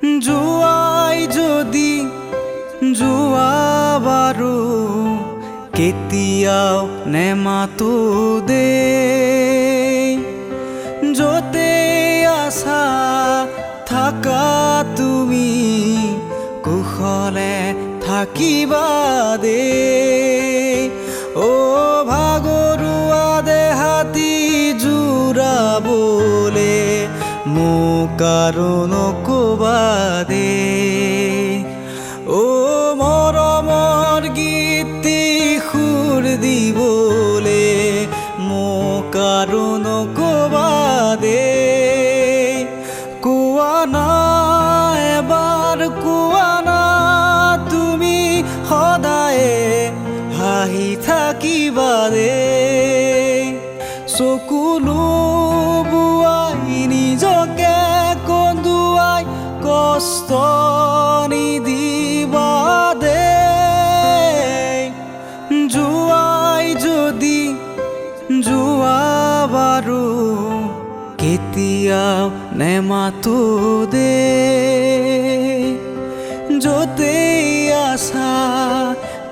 জুৱাই যদি জুৱা বাৰু কেতিয়াও নেমাতো দে যতে আছা থাকা তুমি কুশলে থাকিবা দে ও ভাগৰুৱা দেহাতি জুৰাবলে মোক আৰু নকবা দে ও মৰমৰ গীতি সুৰ দিবলে মোক আৰু নকবা দে কোৱা না এবাৰ কোৱা না তুমি সদায়ে হাঁহি থাকিবা দে চকুলো বুৱাই নিজকে কন্দুৱাই কষ্ট নিদিবা দে জুৱাই যদি জুৱা বাৰু কেতিয়াও নেমাতো দে যতে আছা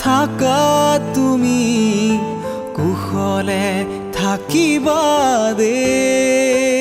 থাকা তুমি কুশলে থাকিবা দে